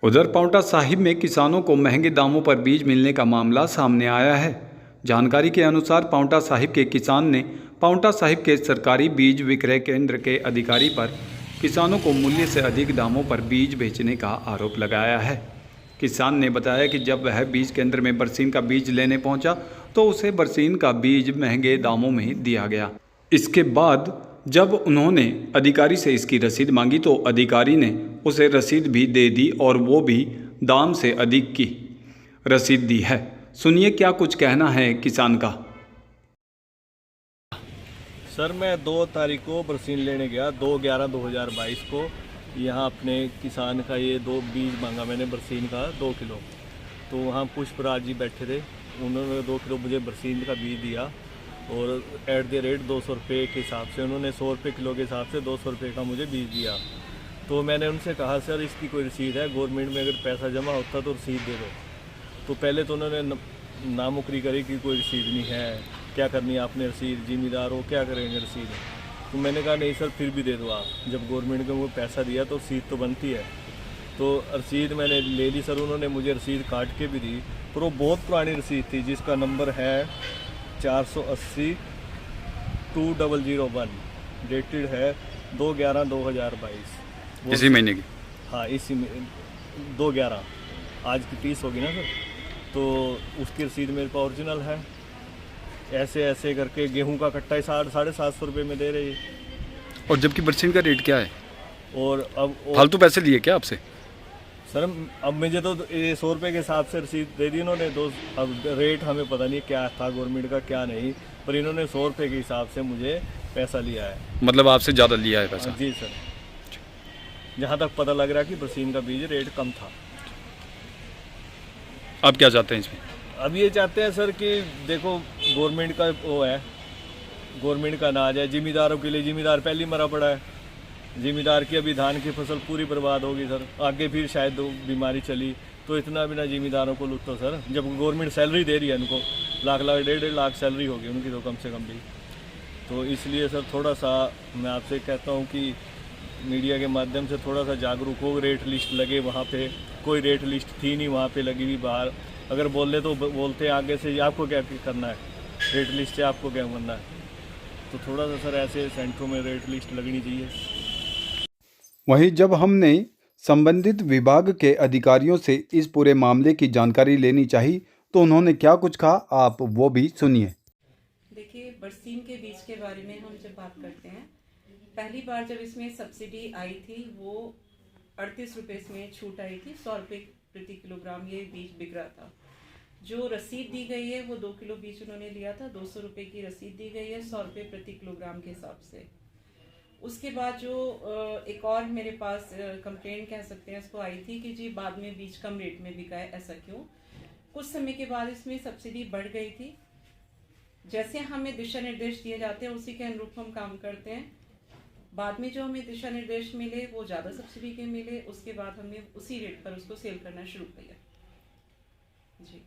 उधर पांवटा साहिब में किसानों को महंगे दामों पर बीज मिलने का मामला सामने आया है। जानकारी के अनुसार पांवटा साहिब के किसान ने पांवटा साहिब के सरकारी बीज विक्रय केंद्र के अधिकारी पर किसानों को मूल्य से अधिक दामों पर बीज बेचने का आरोप लगाया है। किसान ने बताया कि जब वह बीज केंद्र में बरसीन का बीज लेने पहुंचा तो उसे बरसीन का बीज महंगे दामों में दिया गया। इसके बाद जब उन्होंने अधिकारी से इसकी रसीद मांगी तो अधिकारी ने उसे रसीद भी दे दी और वो भी दाम से अधिक की रसीद दी है। सुनिए क्या कुछ कहना है किसान का। सर मैं 2 तारीख को बरसीन लेने गया 2/11/2022 को। यहाँ अपने किसान का ये 2 बीज मांगा मैंने बरसीन का 2 किलो। तो वहाँ पुष्पराज जी बैठे थे, उन्होंने 2 किलो मुझे बरसीन का बीज दिया और एट द रेट 200 रुपये के हिसाब से उन्होंने 100 रुपये किलो के हिसाब से 200 रुपये का मुझे बीज दिया। तो मैंने उनसे कहा सर इसकी कोई रसीद है, गवर्नमेंट में अगर पैसा जमा होता तो रसीद दे दो। तो पहले तो उन्होंने नामुकरी करी कि कोई रसीद नहीं है, क्या करनी है आपने रसीद, जिम्मेदार हो क्या करेंगे रसीद। तो मैंने कहा नहीं सर फिर भी दे दो आप, जब गवर्नमेंट को वो पैसा दिया तो रसीद तो बनती है। तो रसीद मैंने ले ली सर, उन्होंने मुझे रसीद काट के भी दी, पर वो बहुत पुरानी रसीद थी जिसका नंबर है 480-2001, डेटेड है 2/11/2022 इसी महीने की। हाँ इसी में 2/11, आज की 30 होगी ना सर। तो उसकी रसीद मेरे पास ओरिजिनल है। ऐसे ऐसे करके गेहूं का कट्टा ही 750 रुपये में दे रही है। और जबकि बरसीन का रेट क्या है? और अब फालतू पैसे लिए क्या आपसे? सर अब मुझे तो ये 100 रुपये के हिसाब से रसीद दे दी इन्होंने। अब रेट हमें पता नहीं क्या था गवर्नमेंट का क्या नहीं, पर इन्होंने 100 रुपये के हिसाब से मुझे पैसा लिया है। मतलब आपसे ज़्यादा लिया है पैसा? जी सर, जहाँ तक पता लग रहा है कि बरसीन का बीज रेट कम था। आप क्या चाहते हैं इसमें? अब ये चाहते हैं सर कि देखो गवर्नमेंट का वो है, गवर्नमेंट का अनाज है, जिम्मेदारों के लिए जिम्मेदार पहले ही मरा पड़ा है। जिम्मेदार की अभी धान की फसल पूरी बर्बाद होगी सर, आगे फिर शायद बीमारी चली तो इतना बिना जिम्मेदारों को लुटो सर। जब गवर्नमेंट सैलरी दे रही है उनको, लाख 1.5 लाख सैलरी होगी उनकी तो कम से कम भी। तो इसलिए सर थोड़ा सा मैं आपसे कहता हूँ कि मीडिया के माध्यम से थोड़ा सा जागरूक हो। रेट लिस्ट लगे वहाँ पे, कोई रेट लिस्ट थी नहीं वहाँ पे लगी हुई बाहर। अगर बोले तो बोलते आगे से आपको क्या करना है, रेट लिस्ट से आपको क्या करना है। तो थोड़ा सा सर ऐसे सेंटरों में रेट लिस्ट लगनी चाहिए। वहीं जब हमने संबंधित विभाग के अधिकारियों से इस पूरे मामले की जानकारी लेनी चाहिए तो उन्होंने क्या कुछ कहा, आप वो भी सुनिए। देखिए, बरसीन के बीज के बारे में हम जब बात करते हैं, पहली बार जब इसमें सब्सिडी आई थी वो 38 रुपये इसमें छूट आई थी, 100 रुपये प्रति किलोग्राम ये बीज बिक रहा था। जो रसीद दी गई है वो 2 किलो बीज उन्होंने लिया था, 200 रुपये की रसीद दी गई है 100 रुपये प्रति किलोग्राम के हिसाब से। उसके बाद जो एक और मेरे पास कंप्लेंट कह सकते हैं इसको आई थी कि जी बाद में बीज कम रेट में बिका है, ऐसा क्यों। कुछ समय के बाद इसमें सब्सिडी बढ़ गई थी। जैसे हमें दिशा निर्देश दिए जाते हैं उसी के अनुरूप हम काम करते हैं। बाद में जो हमें दिशा निर्देश मिले वो ज़्यादा सब्सिडी के मिले, उसके बाद हमने उसी रेट पर उसको सेल करना शुरू किया। जी।